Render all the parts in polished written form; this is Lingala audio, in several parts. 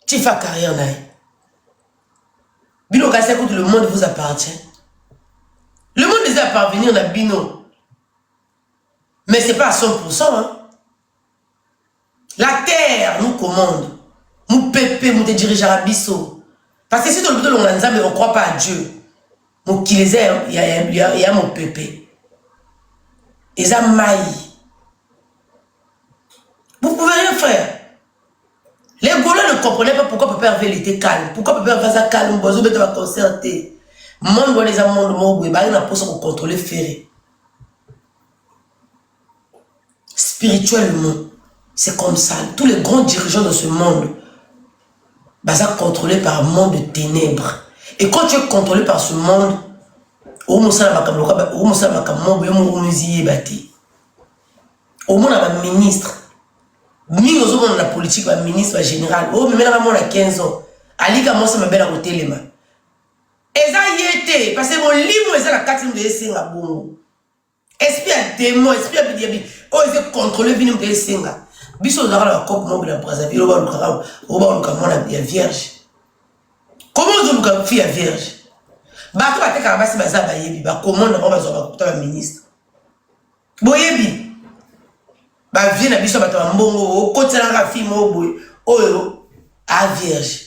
Tu fais carrière, naï. Bino Kassia, écoute, le monde vous appartient. Le monde désire parvenir dans Bino. Mais ce n'est pas à 100%. Hein. La terre nous commande. Nous pépé, nous te dirigeons à Bisso. Parce que si tu le mais on ne croit pas à Dieu. Mon qui les aime, il y a mon pépé. Ils ont maï. Vous pouvez rien faire. Les Gaulois ne comprenaient pas pourquoi Papa Hervé était calme. Pourquoi Papa Hervé était calme. Bozo va concerter. Monde doit les amener au monde. Il n'a pas pour contrôler ferré. Spirituellement, c'est comme ça. Tous les grands dirigeants de ce monde sont contrôlés par un monde de ténèbres. Et quand tu es contrôlé par ce monde, au moins ça va un ministre. Ni aux hommes de la politique, un ministre général. Oh, mais là, on a 15 ans. Ali commence à me faire la téléma. Et ça y était. Parce que mon livre, c'est la 4e de Senga. Bon. Esprit à démon, esprit à bidiabi. Oh, ils ont contrôlé Vinim de Senga. Biso dans la coupe, mon blanc, Brazzaville, au bas du la vierge. Comment vous avez fait la vierge? Bah, tu vas te carabasser, bah, yebi. Bah, comment on va se faire ministre? Boyebi. Bah, viens à Biso, bah, tu vas mbongo, au côté de la fille, mon boy. Oh, à vierge.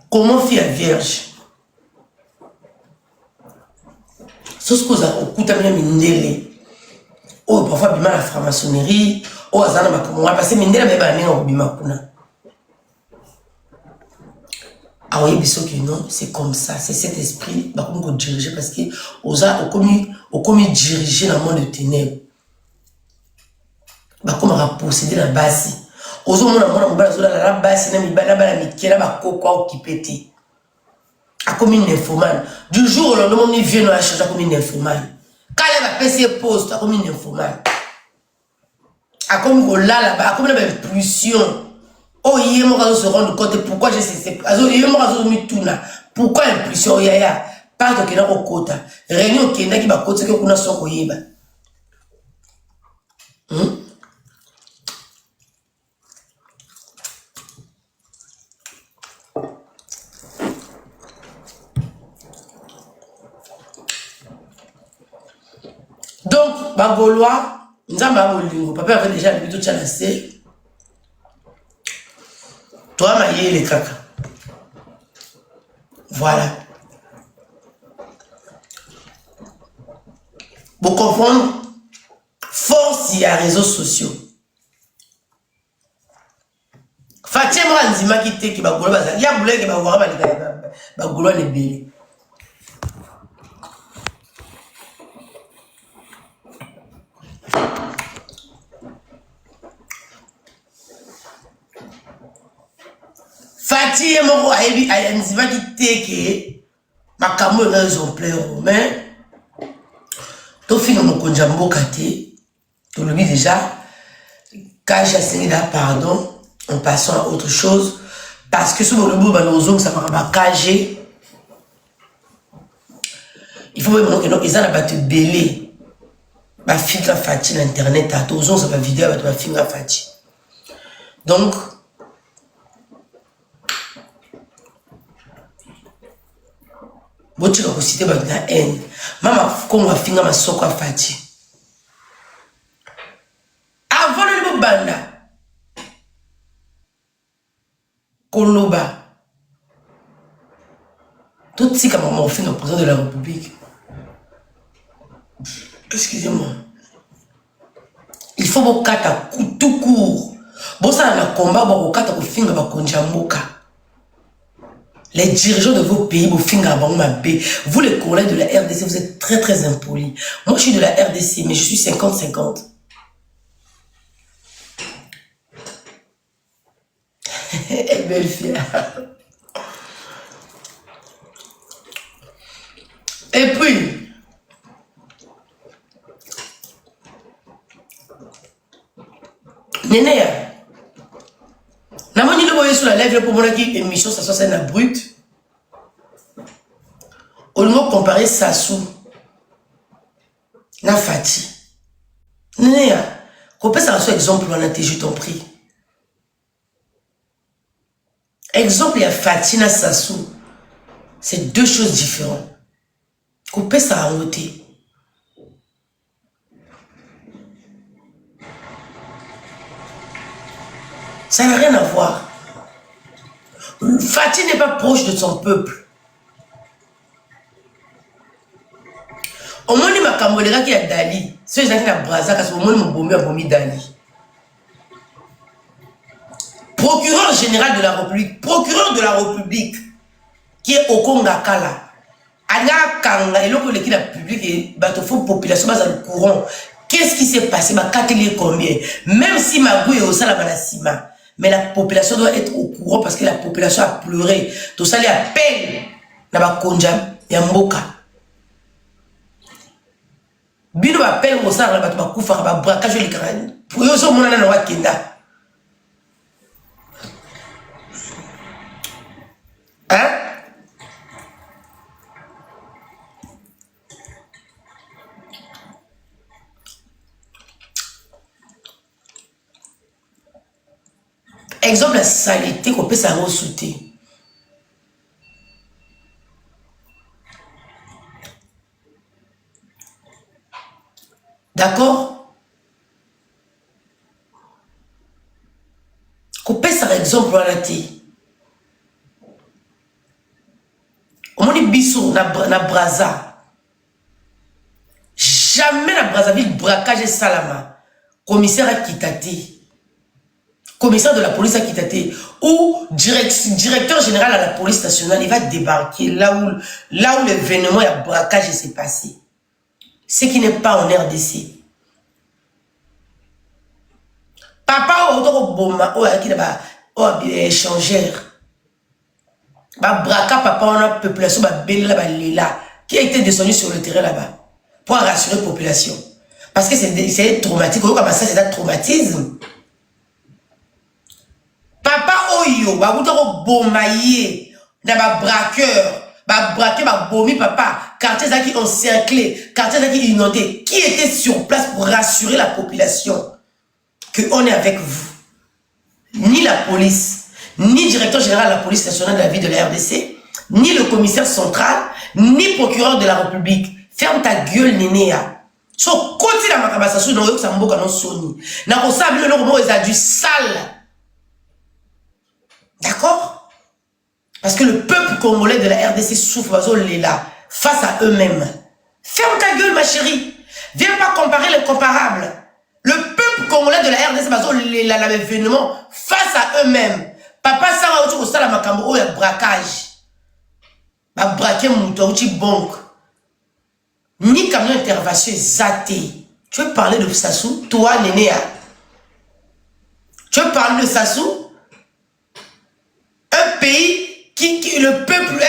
Comment faire vierge? C'est ce que vous avez écouté à Mindele. Oh, parfois, bima la franc-maçonnerie. Oh, azana makamwa. Parce que Mindele n'a pas de bima kuna. Ah oui, que non, c'est comme ça. C'est cet esprit bah, qu'on peut diriger parce que on commis diriger dans le monde de ténèbres. Bah, comme on possédé la base. Aux hommes, on a la base, a comme une infomane. Du jour au lendemain, on vient à chercher comme une infomane. Quand elle va passer ses postes, comme une infomane. A comme on l'a là-bas, comme une impulsion. Oh, il y a un se rendre compte pourquoi j'ai cessé. Il y a un pourquoi impulsion, il y a pas de qui n'a pas côté. Réunion qui n'a pas côté que qu'on a son coyeba. Donc, Bagolois, nous avons papa avait déjà l'habitude de chasser. Toi, maillé les caca. Voilà. Vous comprenez? Force, il y a réseaux sociaux. Fatima Nzima qui te qui Bagolois, il y a boulé qui va voir Bagolois les bébés. Fatih et Moro a Nzima qui te ma camo est exemplaire, mais tout fin mon conjambo kate, tout le dit déjà, quand j'ai assigné là pardon, en passant à autre chose, parce que sur le bout de ça va pas cager. Il faut vraiment que ils ont battu belé. Ma fille la Fatih l'internet à tous ça va vidéo avec ma fille la Fatih. Donc tu vas citer la haine. Maman, comment ma fille ma soko à Fatih. Avant le banda, Koloba, tout ce qui m'a fait le président de la République. Excusez-moi. Il faut que kata tout court. Bon ça dans le combat, bon kata ko finga ba konjamboka. Les dirigeants de vos pays, vous les collègues de la RDC, vous êtes très très impolis. Moi je suis de la RDC, mais je suis 50-50. Belle fille. Et puis, Néné, namoni le boye sur la lèvre pour mon émission, ça soit une brute. On va comparer Sassou na Fati. Néné, compare ça sur exemple, on a été, je t'en prie. Exemple, il y a Fati na Sassou. C'est deux choses différentes. Compare ça en côté. Ça n'a rien à voir. Fati n'est pas proche de son peuple. Au moins, il m'a cambolera qui a Dali. Ceux gens qui ont brasa, parce qu'au moins, il m'a bomi Dali. Procureur général de la République, procureur de la République, qui est au Kongakala. Anga Kanga, et l'autre qui est public, et Batofo population, dans le courant. Qu'est-ce qui s'est passé? Ma catélé combien? Même si ma gouille est au Salamanasima. Mais la population doit être au courant parce que la population a pleuré. Tout ça, il appelle Naba Konja, Yamboka. Bino appelle au Sara, Naba Koufa, Naba Braka, je l'ai carré. Pour eux, ça, mon anan, Naba Kenda. Hein? Exemple, la saleté qu'on peut s'en sauter. D'accord? Qu'on peut s'en exemple à la thé. On dit bissou, na braza. Jamais na Brazzaville, braquage et salama. Commissaire à Kitati. Commissaire de la police à Kitaté ou directeur général à la police nationale, il va débarquer là où l'événement et le braquage s'est passé. Ce qui n'est pas en RDC. Papa a échangeur. Braka papa on a population qui a été descendu sur le terrain là-bas pour rassurer la population. Parce que c'est traumatique. Comme ça, c'est un traumatisme. Papa Oyo, ba boutako bomaye, na ba braqueur, ba braqué, ba bomi papa, quartier qui encerclé, quartier qui inondé, qui était sur place pour rassurer la population que on est avec vous. Ni la police, ni directeur général de la police nationale de la ville de la RDC, ni le commissaire central, ni procureur de la République. Ferme ta gueule, Nénéa. So, côté la makabasasou, non, y'a que ça mboka non soni. Na kosa, bino, non, comment ils a du sale. D'accord? Parce que le peuple congolais de la RDC souffre face à eux-mêmes. Ferme ta gueule, ma chérie. Viens pas comparer l'incomparable. Le peuple congolais de la RDC l'événement face à eux-mêmes. Papa Sarah Outi Kosala Makambo, il y a braquage. Ba braquer mouton, outi banque. Ni camion intervention zaté. Tu veux parler de Sassou? Toi, Nénéa. Tu veux parler de Sassou? Un pays qui le peuple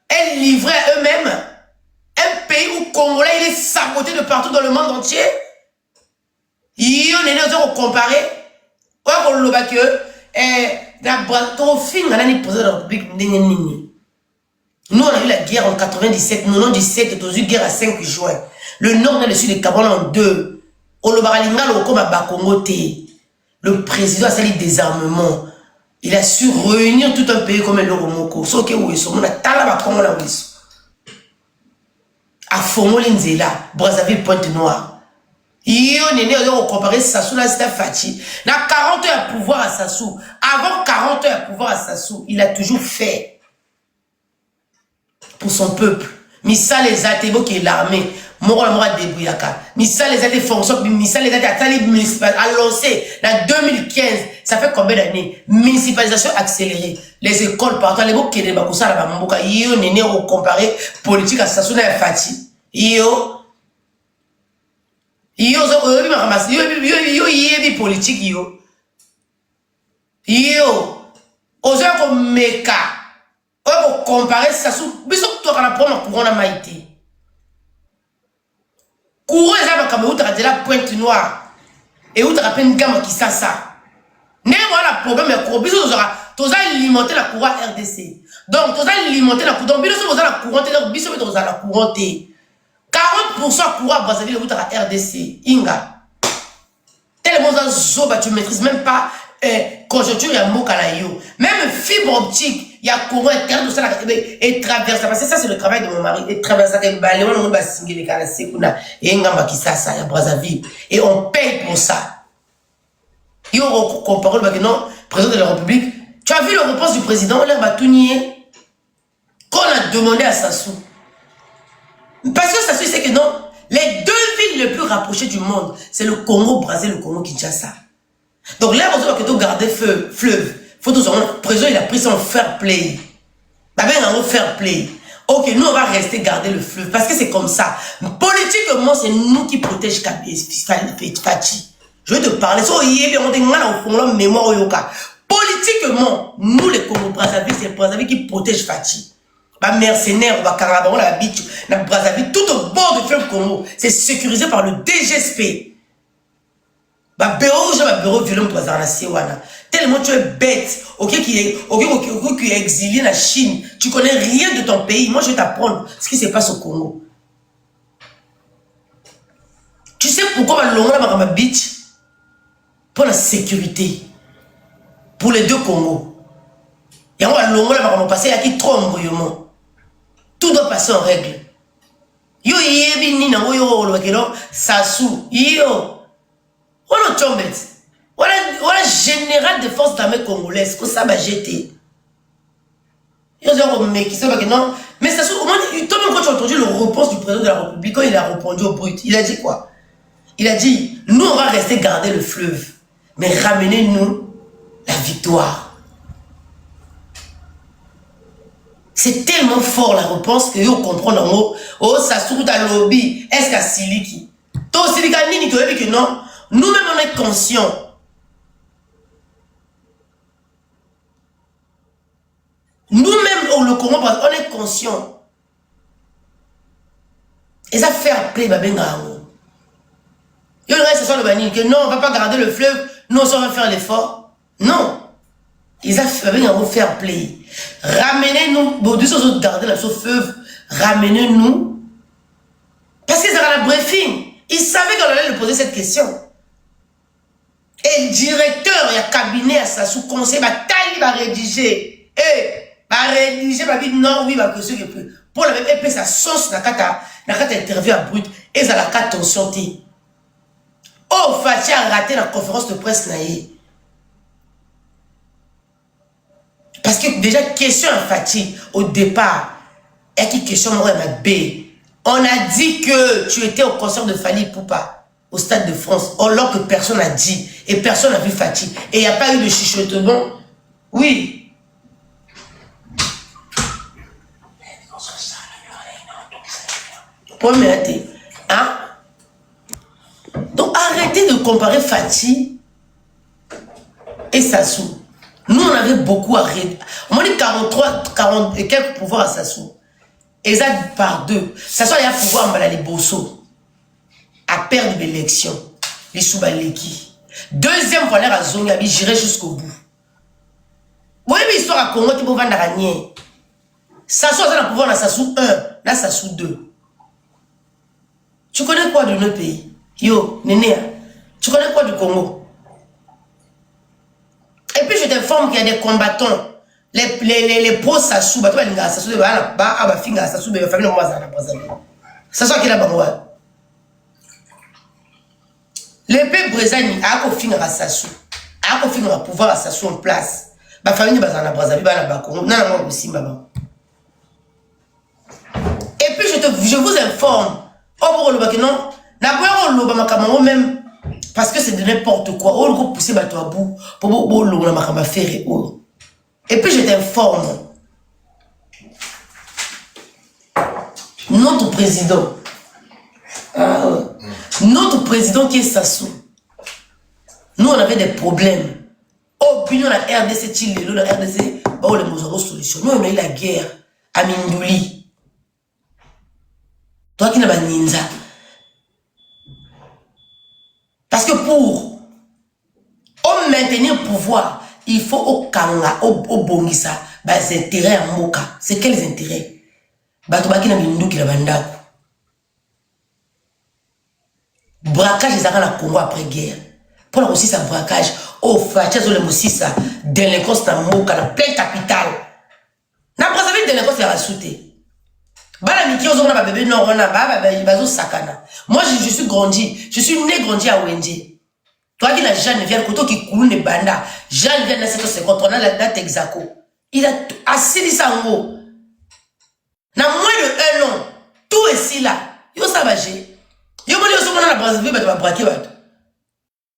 est livré à eux-mêmes. Un pays où Congolais il est saboté de partout dans le monde entier. Yo Néné on comparer. On le que la Bratophine a ni président de la République nini. Nous on a eu la guerre en 97, 97, on a eu guerre à 5 juin. Le nord et le sud de Kabana en 2. On le baralinga le comme à Bakongo té. Le président a sali désarmement. Il a su réunir tout un pays comme le Romoko. Sauf que oui, on a talaba comme la Wisso. À Fongolinzela, Brazzaville, Pointe-Noire. Yo, Néné, on comparer Sassou, là, c'était Fati. Il a 40 heures à pouvoir à Sassou. Avant 40 heures à pouvoir à Sassou, il a toujours fait pour son peuple. Missa les Atebo qui est l'armée. Mora Debouyaka. Missa les Atebo fonctions. Missa les Atebo a lancé en 2015. Ça fait combien d'années? Municipalisation accélérée. Les écoles partout. Les mots qui est bakoussa la bamboka. Yo, Néné, on comparer politique à Sassou na Fati. Yo. Yo, yo, politique, yo. Yo, oza ko meka. On comparer ça sous biso to kana prendre couronne maïté. Couronne ça ba kabe uta de la pointe noire. Et uta ka pen gama qui ça. Ne voilà problème ya ko biso toza alimenter la couronne RDC. Donc toza alimenter la couronne biso toza la couronne donc biso toza la couronne 40% couronne Brazzaville uta ka RDC inga. Tellement ça zoba tu maîtrises même pas conjoncture ya mokala yo. Même fibre optique il y a courant et traverse parce que ça c'est le travail de mon mari et traverse ça on va signer les cas et ngamba qui ça ya Brazzaville et on paye pour ça. Yo comparé le non président de la République, tu as vu le réponse du président l'air va tout nier qu'on a demandé à Sassou. Parce que Sassou sait que non, les deux villes les plus rapprochées du monde, c'est le Congo Brazzaville et le Congo Kinshasa. Donc là on doit que tout garder fleuve. Faut tout le président il a pris son fair play. Bah ben on va fair play. Ok, nous on va rester garder le fleuve parce que c'est comme ça. Politiquement c'est nous qui protège Fachi. Je vais te parler. Mémoire politiquement nous les Congo Brazzaville c'est Brazzaville qui protège Fachi. Bah mercenaires, bah carabon la biche, la Brazzaville tout au bord du fleuve Congo c'est sécurisé par le DGSP. Bah bureau violent pour Zarnasiwana. Tellement tu es bête, ok, qui est exilé en Chine, tu connais rien de ton pays. Moi, je vais t'apprendre ce qui se passe au Congo. Tu sais pourquoi ma bitch? Pour la sécurité. Pour les deux Congos. Et on va passer à qui trop embrouillement. Tout doit passer en règle. Yo, Sassou, yo. On a tombé. Voilà général de forces d'armée congolaise que ça va jeter. Non, mais ça toi même quand tu as entendu le réponse du président de la République, quand il a répondu au brut, il a dit quoi? Il a dit, nous on va rester garder le fleuve, mais ramenez-nous la victoire. C'est tellement fort la réponse que vous comprenez en mot, oh ça se trouve à lobby, est-ce qu'à Siliki? Toi Silika Nini, tu as vu que non? Nous-mêmes on est conscients. Nous-mêmes, au Congo, on est conscients. Et ça fait play, babenga. Il y a une sur le banni que non, on ne va pas garder le fleuve, nous on va faire l'effort. Non. Ils ont faire play. Ramenez-nous, bon, deux autres garder la fleuve, ramenez-nous. Parce qu'ils avaient la briefing. Ils savaient qu'on allait lui poser cette question. Et le directeur, il y a cabinet à ça, sous conseil, il va rédiger. Et va rédiger, va dire non, oui, va que ce que plus. Pour la même épée, sa sauce, n'a qu'à interview à brut, et ça la qu'à tension. Oh, Fachi a raté la conférence de presse. Parce que déjà, question à Fachi, au départ, et qui question moi ma B. On a dit que tu étais au concert de Fally Ipupa, au Stade de France, alors que personne n'a dit, et personne n'a vu Fachi. Et il n'y a pas eu de chuchotement. Oui. Hein? Donc arrêtez de comparer Fachi et Sassou. Nous on avait beaucoup arrêté. On dit 40 et quelques pouvoirs à Sassou. Et ça par deux. Sassou il y a pouvoir à les Bosso. À perdre l'élection. Les Soubaleki. Deuxième fois à Zongabi, j'irai jusqu'au bout. Vous voyez l'histoire à Congo, tu peux vendre à Ragné. Sassou a le pouvoir à Sassou 1, là Sassou 2. Tu connais quoi de notre pays? Yo, Néné, tu connais quoi du Congo? Et puis je t'informe qu'il y a des combattants, les pros Sassou, bah, tu vas dire Sassou, bah, bah, finga Sassou, bah, famille, moi, ça n'a pas ça. Sassou, qui est là-bas, l'épée Brezani, a qu'au finga à Sassou, a qu'au finga pouvoir à Sassou en place. Ma famille, bah, ça n'a pas ça, bah, là-bas, non, non, aussi, maman. Et puis je vous informe. Oh, non, même parce que c'est de n'importe quoi. Oh, le pousser bateau à bout pour et puis je t'informe. Notre président, notre président qui est Sassou, nous on avait des problèmes. Oh, opinion la RDC Chile, la RDC, bah, on a une solution. Nous, on a eu la guerre à Mindouli. Toi qui n'as pas ninja. Parce que pour maintenir le pouvoir, il faut au Kanga, au Bongisa, bah, c'est intérêt à Moka. C'est quels intérêts? Bah, tu vas qui n'a Mindou qui n'a pas braquage, c'est ça qu'on a Congo après-guerre. Pour la aussi, ça braquage. Oh, Fatia, sur le aussi, ça. Délinquance dans Moka, dans plein capital. N'a pas savoir délinquance, c'est rassouté. Bah, la miki, on a bébé, non, on a bah, sakana. Moi, je suis grandi. Je suis né grandi à Wendy. Toi qui n'as jamais vu le couteau qui coule les bandas. Jeanne vient dans 750, on a la date exaco. Il a assis ça en haut. Dans moins de 1 an, tout est ici là. Yo ça va gérer. Yo moni yo so mona la Brazzaville ba to braquer ba.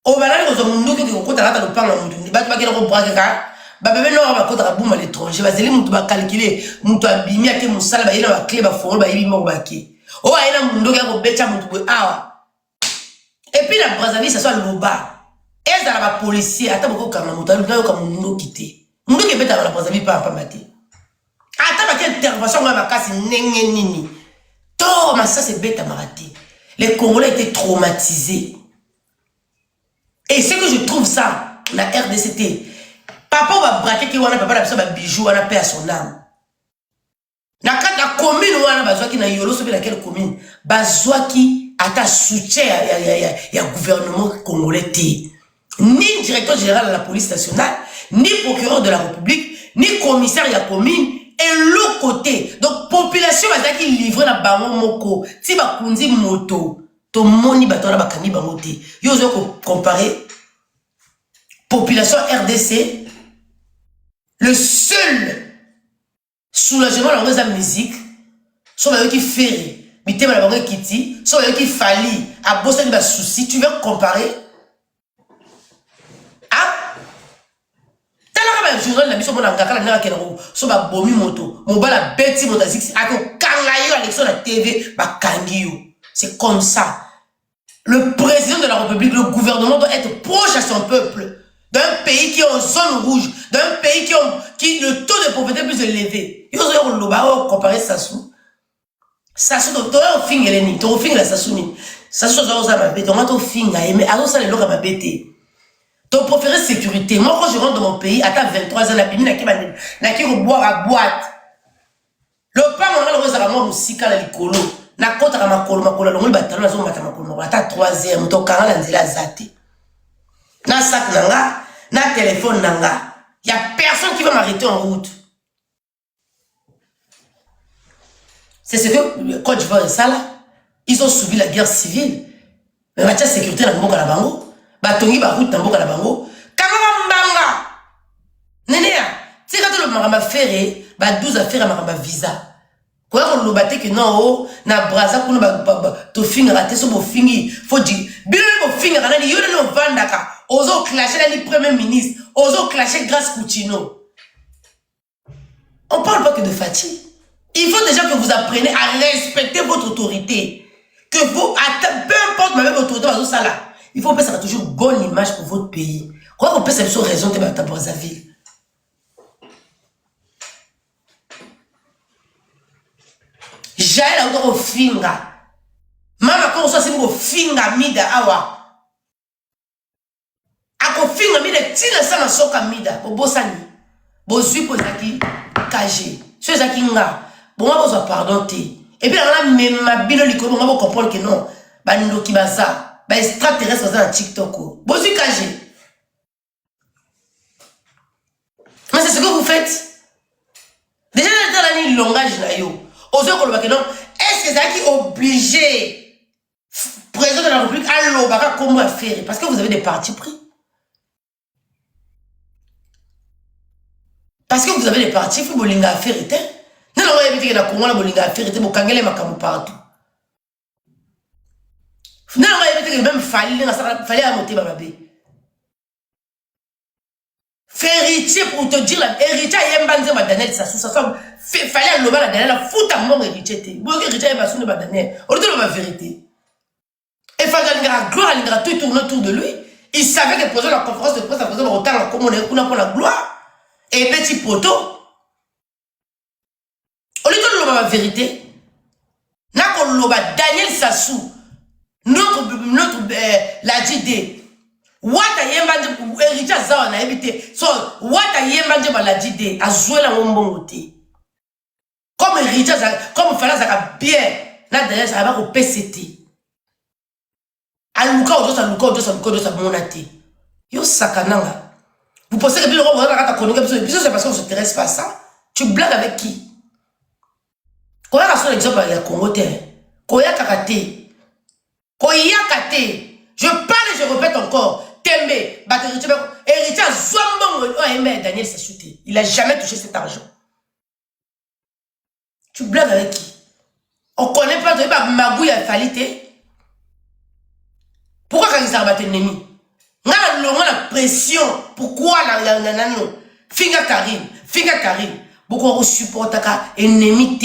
O balali ko zo mundu ki ko kota la panga mundu. Ba to ba ki ko braquer ka. Ba bébé no ba kota ka buma l'étranger. Ba zeli mutu ba calculer, mutu abimi ake musala ba yina ba clé ba foro ba yibi mo ba ki. O ayina mundu ki ko becha mutu ko awa. Et puis la Brazzaville, ça soit le Boba. Et ça la policier, attends beaucoup comme la montagne, comme nous quitter. Nous qui bête dans la Brazzaville pas maté. Attends ma intervention ma casse nenge nini. Toi, mais ça c'est bête à marater. Les Congolais étaient traumatisés. Et ce que je trouve ça, la RDCT, papa va braquer qui wana papa la personne va bijou wana paix à son âme. La commune wana bazwa qui na yolo sobe laquelle commune bazwa qui ata soutien ya gouvernement congolais té. Ni directeur général de la police nationale, ni procureur de la République, ni commissaire de la commune, et l'autre côté. Donc, population va qui livre na bango moko, ti ba kunzi moto, to moni batora ba kani bango té. Yo zo comparer population RDC, le seul soulagement dans la musique, soit ba qui ferré. Bité ma la Kitty, soit qui fali à bosser de souci, tu veux comparer? Ah? T'as la journal la mission mon angaka na kenro, so ba bomi moto, mon bala beti motazik, ako kangayo à l'élection de la TV, ba kangio. C'est comme ça. Le président de la République, le gouvernement doit être proche à son peuple. D'un pays qui est en zone rouge, d'un pays qui le taux de pauvreté est plus élevé. Yo zo lo comparer ça sous. Sasu to to finga ni to finga sasu ni sasu zo za ma bête on to finga mais alors ça les loka ma bête to préférer sécurité. Moi quand je rentre dans mon pays à 23 ans la bimi na ki boire à boîte le pas mon le rosa mo musika la likolo na kota ka makolo lo batalo na zo mata makolo ata 3e to kanga la nzela zate na sac nanga na téléphone nanga y a personne qui va m'arrêter en route. C'est ce que Côte d'Ivoire et ça là, ils ont subi la guerre civile. Mais la sécurité dans le Mboka la Bango, Batongi ba route dans le Mboka la Bango, Kamara Mbanga. Nénéa, c'est quand le maramba ferré, ba 12 affaires à maramba visa. Quoi on le battait que non, oh, na braza pour to finir raté sur mon fingi, faut dire, bien mon finir, on a dit, y'en a vandaka, oso clasher la premier ministre, oso clasher grâce Coutinho. On parle pas que de fatigue. Il faut déjà que vous appreniez à respecter votre autorité. Que vous, peu importe même votre autorité, il faut que ça ait toujours une bonne image pour votre pays. Quoi qu'on peut cette raison de la Brazzaville. Jaël a encore au finga. Maman, quand on soit au finga mida awa. Ako finga mida, tina sama soka mida. Bo bosani. Bo zui po zaki kaje. So zaki nga. Bon, on va pardon. Et puis, là, même ma bino likolo, on va comprendre que non. Bah, nous qui ça. Bah, extraterrestre dans TikTok. Bon, c'est cagé. Mais c'est ce que vous faites. Déjà, dans le langage, là, yo. Osez qu'on le voit que non. Est-ce que c'est ça qui est obligé, président de la République, à l'Obara, comment faire? Parce que vous avez des partis pris. Parce que vous avez des partis pris, vous voulez faire, non, non, il y a des Congo, il y a des gens qui ont partout. Non, non, il y a des même fallait à monter babé. Fais héritier pour te dire la héritier, il y a un banze Daniel, ça fallait à l'oba la Daniel, foutre à mon héritier. Vous héritier, il y a un banze Daniel. On dit la vérité. Et fallait la gloire, il y a tout tourne autour de lui. Il savait que le président de la conférence de presse, le président de l'OTAN, comme on est pour la gloire. Et petit poteau. Au lieu de la vérité, Daniel Sassou, notre la JD, Wata Yemba, Richard Zawa na évité, so Wata Yemba la JD, a joué la mombongoté. Comme Richard, comme Fala Zaka bien, là derrière ça va au PCT. Aluka odosa monate. Yo sakananga. Vous pensez que vous avez c'est parce qu'on ne s'intéresse pas à ça. Tu blagues avec qui? Quand il y a un exemple à Congo, Koya Kakate, Koya Kate, je parle et je répète encore, Tembe, héritier Zouambon, Daniel Sassou, il n'a jamais touché cet argent. Tu blagues avec qui? On ne connaît pas, tu n'as pas Magouille à Falite. Pourquoi quand ils arbattent l'ennemi? On a la pression. Pourquoi non? Finga Karim. Beaucoup on supporte l'ennemi.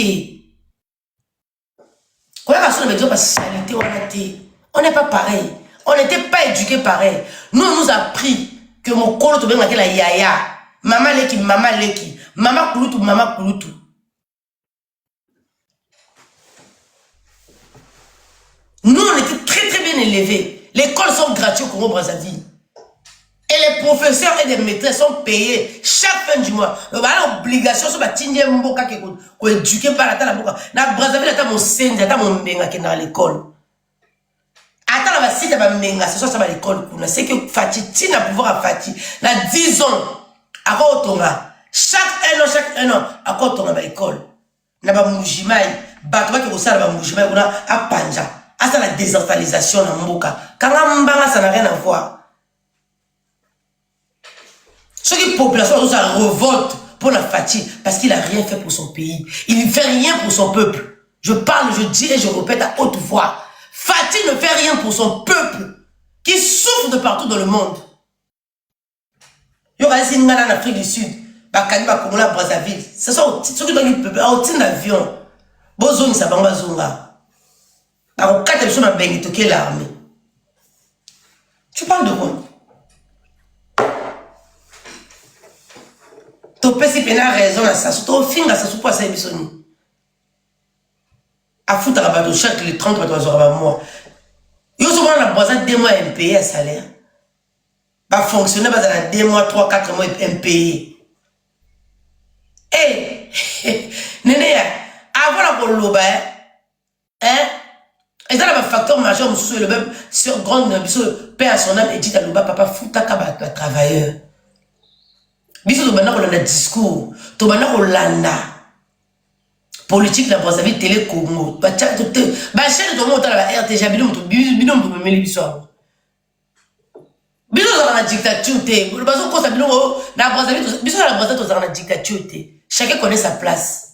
On n'est pas pareil. On n'était pas éduqués pareil. Nous, on nous a appris que mon colo te benga la yaya. Maman leki. Maman kulutu. Nous, on était très très bien élevés. Les écoles sont gratuites au Congo Brazzaville. Et les professeurs et les maîtresses sont payés chaque fin du mois. Donc, il y a l'obligation de éduquer par la boca. Dans Brazzaville, il y a mon sens, il y a mon menga qui est dans l'école. Attends, la site à menga, c'est ça l'école. C'est que Fati, tu n'as pouvoir à Fati. Dans 10 ans, à quoi on chaque un an, à quoi on a l'école. N'a pas moujimaï, batwa qui ressemble à moujimaï, on a à Panja. Ah, c'est la désinstalisation dans Mboka. Quand on a ça n'a rien à voir. Ceux qui population ça revolte pour la fatigue parce qu'il n'a rien fait pour son pays. Il ne fait rien pour son peuple. Je parle, je dis et je répète à haute voix. Fatih ne fait rien pour son peuple qui souffre de partout dans le monde. Il y aura ici en Afrique du Sud, Bakaniba, Kongola, Brazzaville. Ce sont ceux qui doivent peuple en train d'avion. Bozoni ça bamba zonga. Par au 4 personnes à Benito qui est l'armée. Tu parles de quoi? Topé si pena raison à ça, surtout au fin à ça, surtout à ça, Bissoni. À foutre à bateau, chaque les 30 bateaux à mois. Yo, souvent, on a besoin de 2 mois impayés à salaire. Va fonctionner, va dans 2 mois, 3, 4 mois impayés. Eh, Néné, avant la poloba, hein, et ça, là, facteur majeur, monsieur, le même, sur grande, monsieur, père à son âme, et dit à l'oba, papa, fouta kaba, travailleur. Biso to bana ko landa discours to bana ko landa politique la Brazzaville télé Congo ba chaîne to monta la RTG bidon to memeli biso za na dictature te bazo ko sa bidon na Brazzaville biso la Brazzaville to za na dictature te chacun connaît sa place.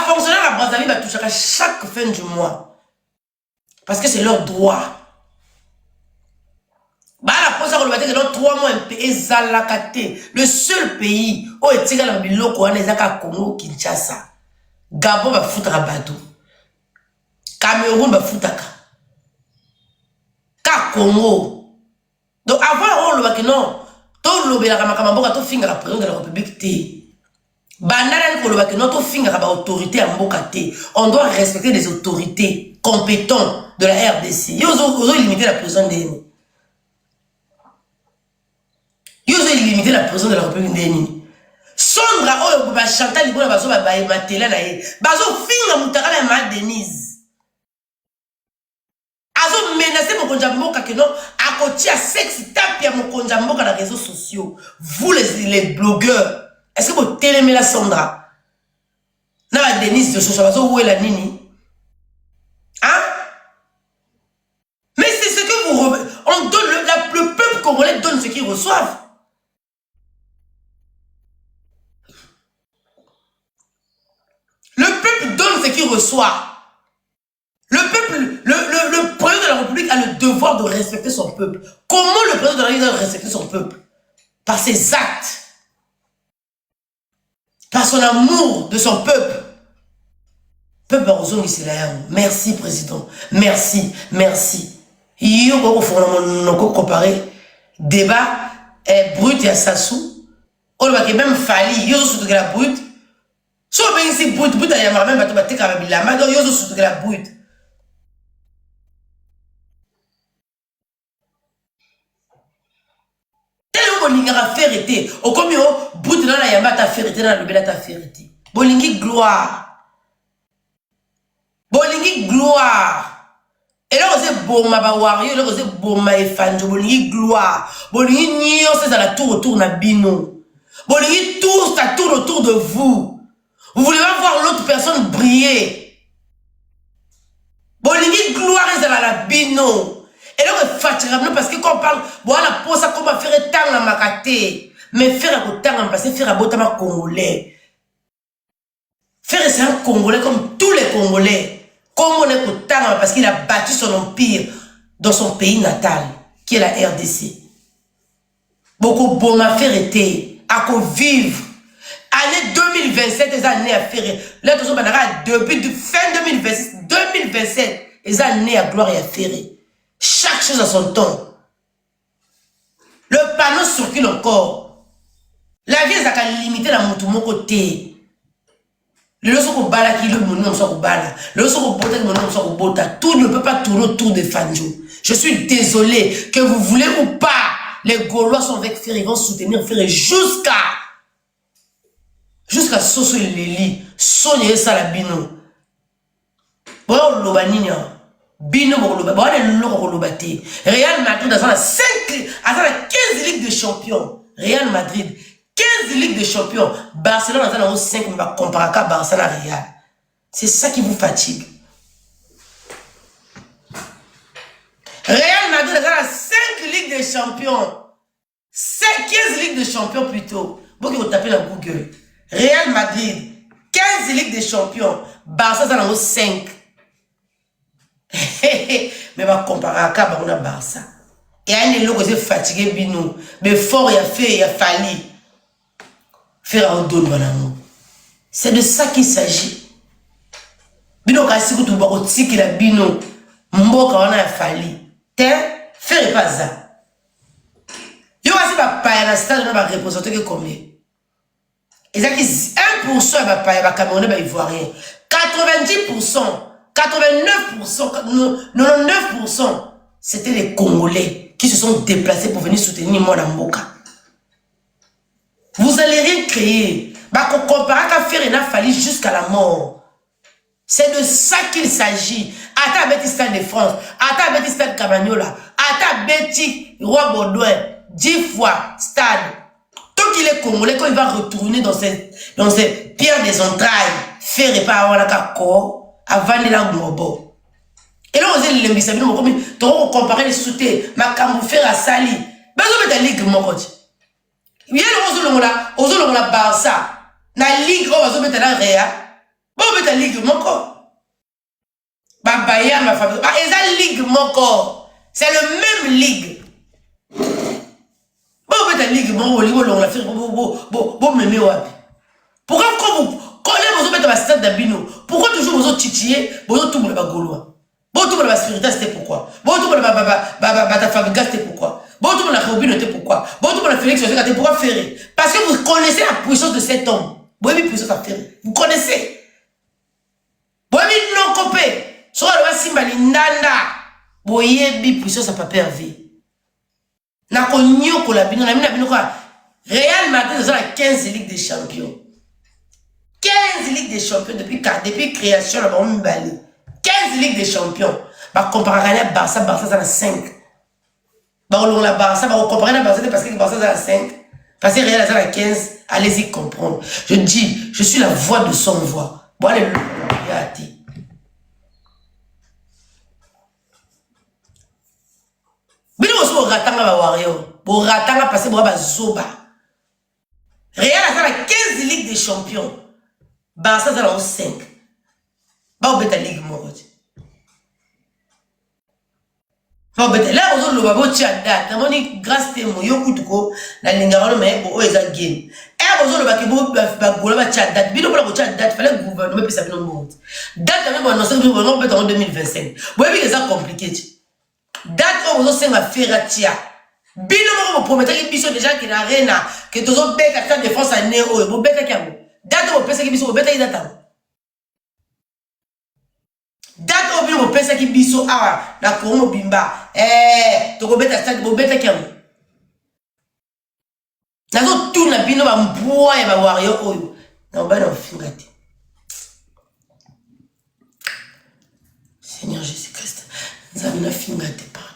Fonctionnaire à Brazzaville va toucher à chaque fin du mois. Parce que c'est leur droit. La poste a que dans 3 mois, le seul pays où est tiré la biloko, on est à Congo, Kinshasa. Gabon va foutre à Badou. Cameroun va foutre à Congo. Donc avant, on le voit que non. Tout le Béla tout finger à président de la République. Notre autorité à Mbokate, on doit respecter les autorités compétentes de la RDC. Ils ont limité la prison d'Eni. Ils ont limité la prison de la République d'Eni. Sondra, Chantal, Libo, Bazo, Matela, Bazo, Finga, Moutara, Ma Denise. Azo menacé mon konjamboka que non, à côté à sexe, tapia mon konjamboka dans les réseaux sociaux. Vous, les blogueurs. Est-ce que vous télémez la Sandra? Na Denise de Sochabazo, où est la Nini? Hein? Mais c'est ce que vous... On donne, le peuple congolais donne ce qu'ils reçoivent. Le peuple donne ce qu'il reçoit. Le peuple, le président de la République a le devoir de respecter son peuple. Comment le président de la République doit respecter son peuple? Par ses actes. par son amour de son peuple. Peuple Barroso, merci président, merci, merci. Il y a comparé débat brut et Sassou. On va même fallu, il y a surtout la brute. Si on veut ici brut, il y a même pas de la mais il y a surtout la brute. Bolingi a ferrité. Au comme yo, brut dans la yamba ta ferrité dans le bela ta ferrité. Bolingi gloire. Bolingi gloire. Et là, on sait bon ma bawario, là, on sait bon ma efanjo, bolingi gloire. Bolingi nio, c'est à la tour autour na bino. Bolingi tout, ça tourne autour de vous. Vous voulez pas voir l'autre personne briller. Bolingi gloire, c'est à la bino. Et là, on est fatigué parce que quand on parle, voilà, pour ça, comment faire tant à makaté. Mais faire un temps, parce que faire un botama congolais. Faire c'est un Congolais comme tous les Congolais. Comme on est autant, parce qu'il a battu son empire dans son pays natal, qui est la RDC. Beaucoup bon à faire été, à vivre. Année 2027, les années à faire. Là, tout ça, depuis fin 2026, 2027, les années à gloire et à faire. Chaque chose a son temps. Le panneau circule encore. La vie, ça a limité la montre mon côté. Le loso ko bala qui le monom so ko bala. Le loso ko bota qui monom so ko bota. Tout ne peut pas tourner autour de Fanjo. Je suis désolé que vous voulez ou pas. Les Gaulois sont avec Ferré, ils vont soutenir Ferré jusqu'à Soso et Lili. Sonia Salabino. Bon, Lobanina. Bino Mokoloba. Bon, les Lokolobate. Real Madrid dans la 5, à la 15 Ligue de Champions. Real Madrid. 15 Ligues de Champions. Barcelone dans 5, on va comparer à Barcelone à Real. C'est ça qui vous fatigue. Real Madrid dans la 5 Ligues de Champions. 15 Ligues de Champions plutôt. Vous qui vous tapez dans Google. Real Madrid, 15 Ligues de Champions. Barcelone dans 5. Mais on va comparer à Barça. Et un élo que c'est fatigué, bino. Mais fort, il a fait, il a fallu. Faire un don banano. C'est de ça qu'il s'agit. Bino kasi kutu bako tiki la bino. Mboka wana ya fali. Faire pas ça. Yo kasi ba paye na stade na ba représenter que combien? Ezaki 1% ba paye ba Camerounais ba ivoirien. 90%, 89%, 99%, c'était les Congolais qui se sont déplacés pour venir soutenir moi dans Mboka. Vous allez rien créer. Bah, qu'on compare qu'à faire une fallu jusqu'à la mort. C'est de ça qu'il s'agit. Ata Betty Stade de France, Ata Betty Stade Camagnola, Ata Betty Roi Baudouin, 10 fois Stade. Tant qu'il est congolais, quand il va retourner dans ses pierres des entrailles, faire et pas avoir la cacao, avant de la mobo. Et là, on dit le mbisabino, on comparer les soutés, ma camoufer à Sali. Ben, on met la ligue, mon coach. Il y a le Barça. La ligue, on va mettre la Réa. Bon, on met la ligue, mon corps. Babaya, ma famille. Et la ligue, mon corps. C'est le même ligue. Bon, on met la ligue, mon corps. On l'a fait. Bon, me wapi. Pourquoi, quand vous mettez la stade d'Abino, pourquoi toujours vous titiller, vous tout le monde Gaulois? Bon, tout le monde spirituel, c'était pourquoi? Bon, tout le monde ta famille, c'était pourquoi? Bon, tout le monde a Robin, c'était pourquoi? Bon, tout le monde a Félix, c'était pourquoi faire? Parce que vous connaissez la puissance de cet homme. Vous avez puissance à faire. Vous connaissez. Vous avez non copé. Sur le Simbali Nanda. Vous avez puissance à papier hervé. Na konyo ko la bino, na bino quoi? Real Madrid dans la 15 Ligue des Champions. 15 Ligue des Champions depuis création, là, on m'a 15 Ligue des Champions. Bah, comparer à Barça, Barça, ça a 5. Bah, on la Barça, bah, on compare à Barça parce que Barça, ça a 5. Parce que Real, ça a 15. Allez-y comprendre. Je dis, je suis la voix de son voix. Bon, allez, regardez. Mais nous aussi, on ratanga ba wario. On ratanga parce que on va zoba. Real, ça a 15 Ligues des Champions. Barça, ça a 5. Bah, on bête la Ligue, mon côté. Là, on a le babo tchada. T'as dit grâce à moi, yo kutuko, la linga on mais bon, ils ont gagné. a besoin de date. Bino pour la date, fallait que le gouvernement puisse s'appeler monde. Date même annoncé que nous peut en 2025. Vous voyez que c'est compliqué. Date on vous a faire tia. Bino vous promettez que biso déjà que la reine que tous autres bec à faire défense à néo vous bec à date vous pensez que biso vous bec à date. Date au bino vous pensez que biso ah la Congo bimba to go beta stade vous bec à nazo tout na bino ba mboa ya ba wario oyo na ba na finga te. Seigneur Jésus-Christ nzambe na finga te pardon.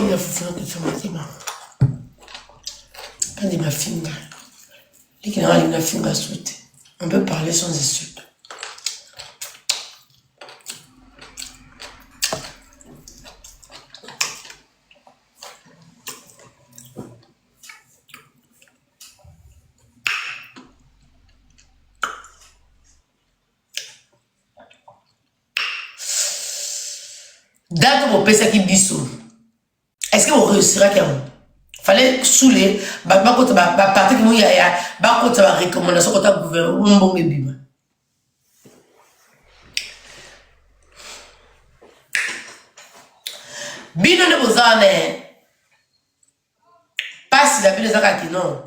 Il a fait que tu m'as dit pas de ma finga les qui n'ont pas finga soute on peut parler sans insulte. Date pour penser qui biso. Est-ce que vous réussirez quand même? Fallait saouler, côté parti qui mouille ya, côté la recommandation côté gouvernement bon et bima. Bino ne vous en est pas si la bino zaka qui non.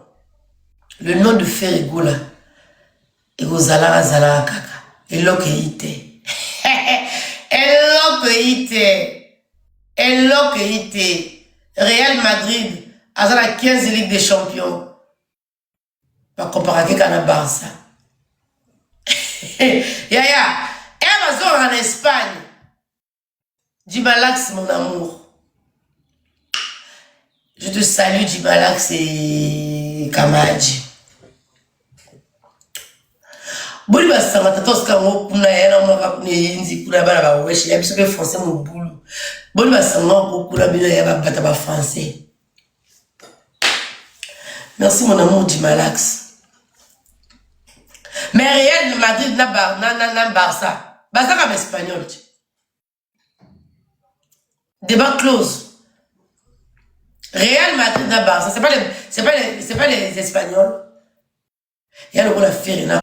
Le nom de Ferigola et vous zala kaka et l'okéité. Eloqueité. Real Madrid a la 15 Ligue des Champions. Pas comparer qu'à la Barça. Ya. Amazon en Espagne. Jimalax, mon amour. Je te salue, Jimalax et Kamadji. Boli basanga tatos kango kuna yana mwaka kune nzi kuna bana ba weshi ya biso ke français mo boulou. Boli basanga ko kuna bino ya ba bata ba français. Merci mon amour Jimalax. Mais Real Madrid na Barça. Barça comme espagnol. Débat close. Real Madrid na Barça, c'est pas les espagnols. Il y a le rôle à faire. Il y a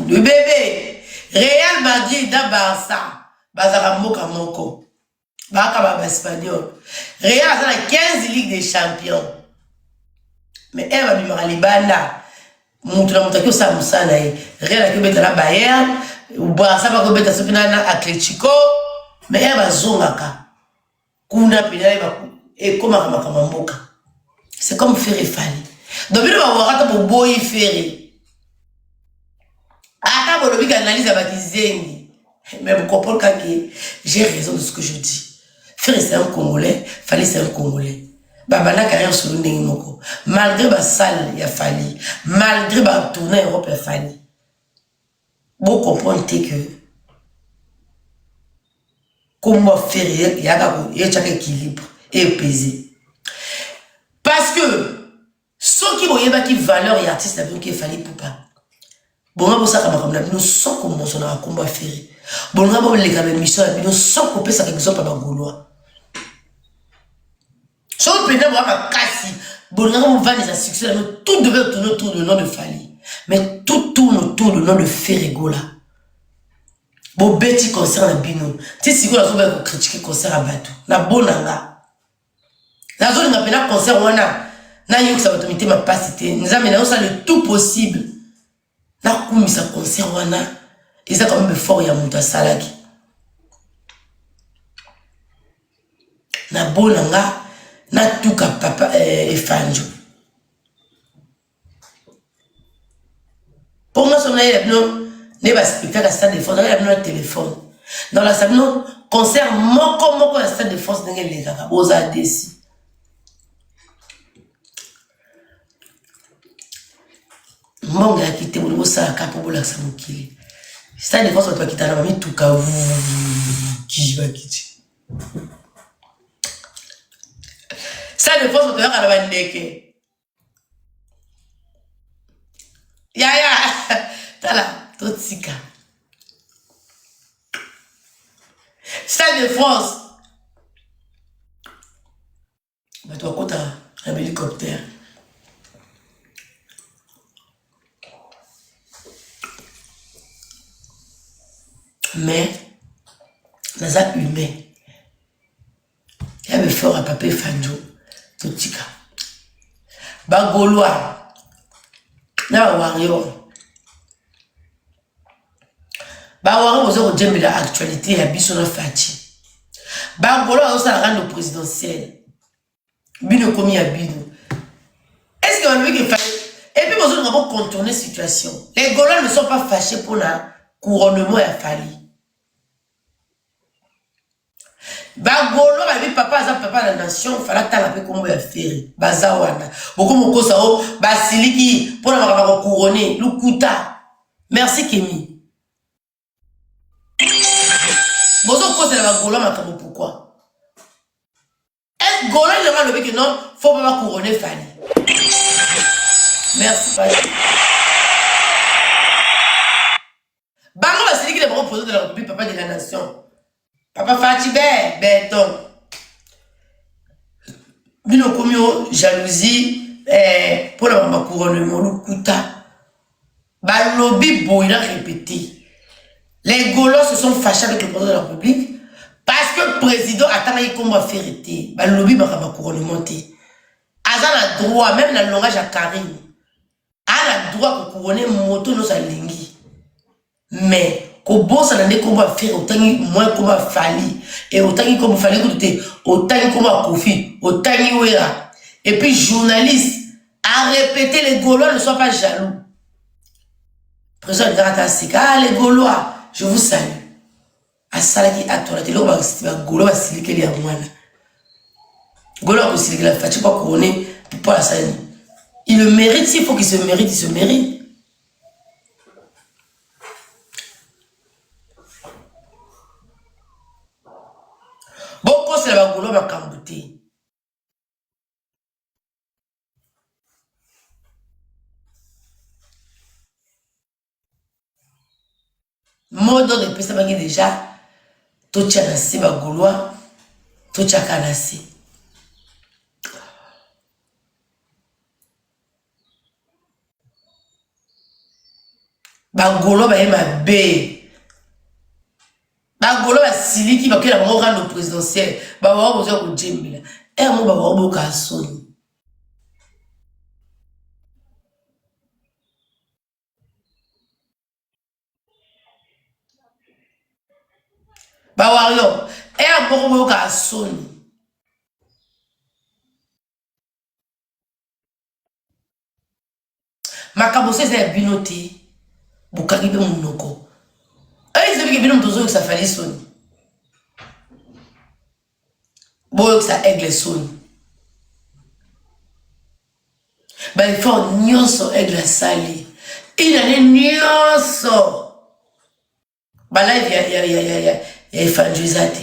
le bébé Real Madrid da Barça bazaka moka moko baka ba espagnol Real a la 15 Ligue des Champions mais elle va bimara libanda mutu na mutu akiosa musana Real akibeta la Bayern ou Barça ba kobeta sopina na Atletico mais elle va zongaka kuna pina ba et comme kama mboka c'est comme faire Fali. Donc, il va voir un boy ferré. Ah, quand vous analyse à baptiser, mais vous comprenez que j'ai raison de ce que je dis. Frère, c'est un Congolais, Fali, c'est un Congolais. Babana carrière sur le Nengoko. Malgré ma salle, il y a Fali. Malgré ma tournée Europe, il y a Fali. Vous comprenez que, comment faire, il y a un équilibre et pesé. Parce que, ceux qui voyaient qui valeur et artiste avion qui fallait pour pas. Bon, on va ça comme nous sans commencer à combat ferré. Bon, on va les gars mission nous sans couper ça quelque chose par la gaulois. Sans prendre ma casse. Bon, on va les succès tout devait tourner autour du nom de Fali. Mais tout tourne autour du nom de Ferrigola. Bon, Betty concert à Bino. Tu sais si vous avez critiqué concert à Batou. Na bonanga. La zone n'a pas concert on a. Na yo ça va te mettre ma pasité nous amenons ça le tout possible na kumi ça concert wana ils a quand même fort ya muta salaki na bolanga na tuka papa efanjo pour moi son aïe non ne va spectacle à stade de France il a un téléphone dans la salle non concert moko à stade de France n'engel les gars boza desi. Monga a quitté mon ça capo pour l'accent mokili. Ça des fois on doit quitter la mamie tout cas qui va quitter. Ça des fois on doit aller à la ndeke. Yaya. Tala, Totsika. Stade de France. Mais toi, quand t'as un hélicoptère. Mais, dans un humain, il y a un fort à papier Fanjo, Totsika. Bagoloa, na warrior. Bagoloa, vous avez dit l'actualité, il y a Bissona Fati. Bagoloa, vous avez rendu au présidentiel. Bino commis à Bino. Est-ce que vous avez dit que et puis, vous avez contourner la situation. Les Gaulois ne sont pas fâchés pour le couronnement à Fali. Bagolo babi papa za papa la nation fala tala pe kombo ya feri bazawana boko mokosa o basiliki pour na ba couronner lukuta merci Kemi bozo kosa la bagolo makabo pourquoi est golo il va lever que non faut pas couronner Fali merci papa bango basiliki le bon président de la République papa de la nation. Papa Fati béton. Bino komio jalousie pour la maman couronnement le kuta. Ba lobby il a répété. Les Gaulois se sont fâchés avec le président de la République parce que le président a travaillé comme a fait arrêter. Ba lobby ba couronnement té. Azan a droit même dans le langage à Karim. A le droit de couronner moto no sa lingi. Mais au bon ça n'a pas à faire autant moins comme à Fali et autant comme Fali que autant comme à Kofi autant Wera et puis journaliste à répéter les Gaulois ne soient pas jaloux. Président de Garatasika, les Gaulois, je vous salue. À Salaki à toi la télé, on va Gaulois siliquer les amouana. Gaulois aussi siliquer la fatigue pas couronner pour la salle. Il le mérite, s'il faut qu'il se mérite, il se mérite. Beaucoup c'est la Gaulois va cambouter. Mode de pesa bangi déjà tout tient assez ba Gaulois tout tient canasé. Ba Gaulois ba yema bé. Ba Gaulois ba siliki ba kela mo rendre présidentiel ba wa bozo ko djembila e mo ba wa boka soni. Ba wario e mo boka soni. Makabose c'est binoté bukaki be munoko. Ils ont dit que ça fallait sonner. Bon, ça aigle sonne. Ben, il faut nyonso aigle sali. Il a les nyonso. Ben là, il y a évangélisate.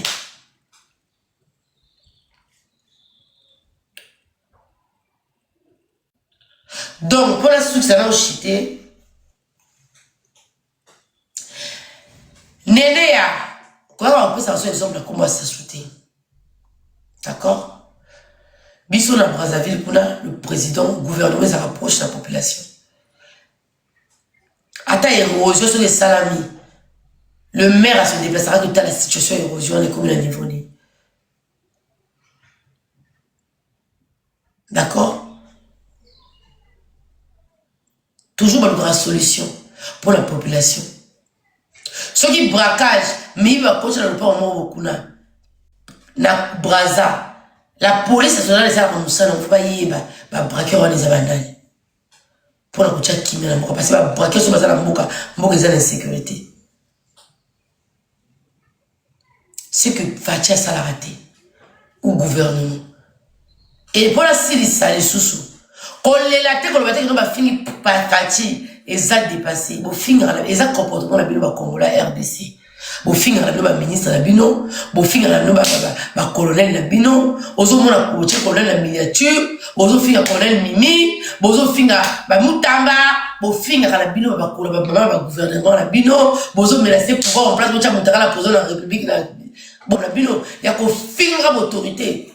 Donc, pour la suite, ça va au chité. Nénéa, quand on peut s'en exemple de comment ça sauter. D'accord? Bisson à Brazzaville, le président, le gouvernement, ça rapproche la population. Attends, érosion sur les salamis. Le maire se déplacera que la situation érosion les communes à niveau. D'accord? Toujours une grande solution pour la population. Ceux qui braquage, mais il va continuer à ne pas au moins beaucoup. Na Brazza, la police nationale les a comme ça, on ne peut pas y braquer les abandonner. Pour la boutique qui m'a parce que braquer sur la mboka, mboka est en insécurité. C'est que Fatia ça l'a raté. Ou gouvernement. Et pour la Syrie, ça les sous-sous. Quand les latés, quand le matin, on va finir par Fatia, ils ont dépassé. Ils ont fini ils ont comportement la Bino Congo, la RDC. Ils finir la ministre la Bino, ils finir la colonel la Bino, ils ont la colonel la miniature, ils ont finir colonel Mimi, ils ont finir la Moutamba. bofinga la bino bakula ba mama ba gouvernement la bino bozo menacer pouvoir en place bocha montaka la président de la république la bon la bino ya ko finga autorité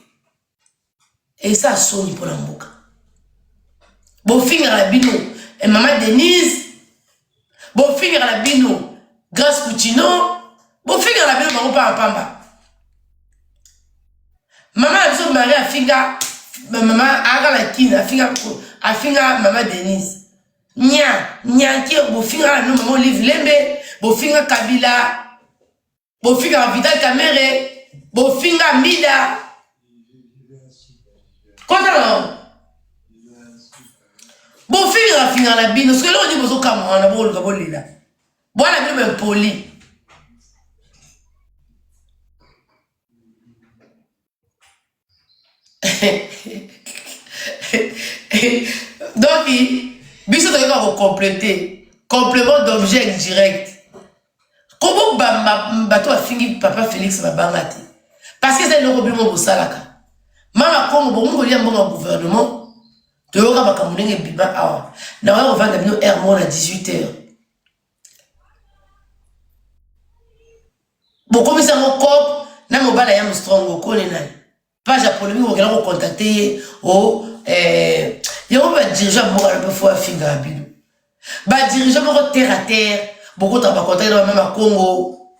et ça soni pour la mboka bofinga la bino et maman Denise bofinga la bino Grâce Coutinho bofinga la bino bango pa pamba maman a Marie a finga maman aga la kina a finga maman Denise nya ki bofinga la bino maman Olive Lembe bofinga Kabila bofinga Vital Kamerhe bofinga Mida kota bofinga la bino parce que là on dit bozo kamwana boluka bolila bwana bino ben poli donc biso toyeba ko compléter complément d'objet direct comment bato afingi papa Félix babanga te parce que c'est le problème au salaka mama Congo bon ngoli ya mbonga gouvernement toyoka bakamunenge biba awa na wa revendre bino air mon à 18h beaucoup ça mon cop na mobala ya strong ko nena page ya polémique on va contacter o yo ba dirigeant mo ka fois finga bino ba dirigeant mo terre à terre beaucoup ta ba contacter dans même Congo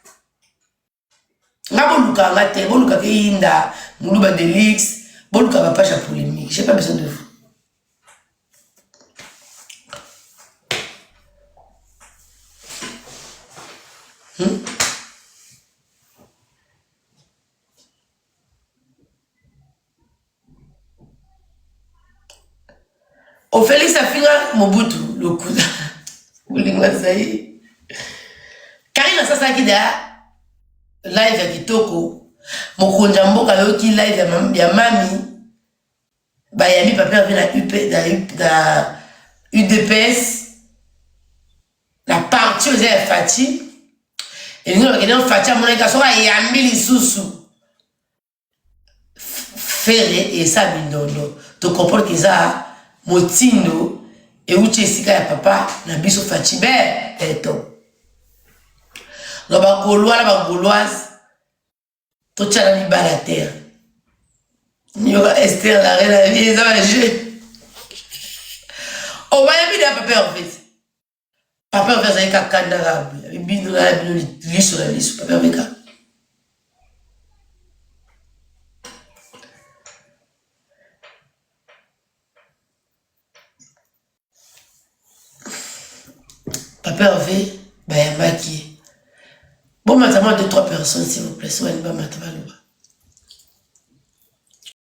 ngabo luka ngate boluka ke inda muluba delix boluka ba page ya polémique j'ai pas besoin de vous. Au Félix Afinga Mobutu le coup Oulingazaï Karina sasa kida live ya kitoko mokonja mboka yoki live ya mami ba yami papa avec la UP da UDPS la partie aux Fati et nous regardons Fati mon gars so yambi lisusu Ferré et ça bindondo tu comprends que ça motindo et uche sika ya papa na biso Fati be eto lo ba golwa la ba gauloise to tchala ni bala terre nyoka Esther la reine la vie ça va jeu on va y aller papa en fait papa en fait ça y kakanda la bino la bino liso la liso papa avec papa en fait bah yamaki bon maintenant 2-3 personnes s'il vous plaît soit une ba mataba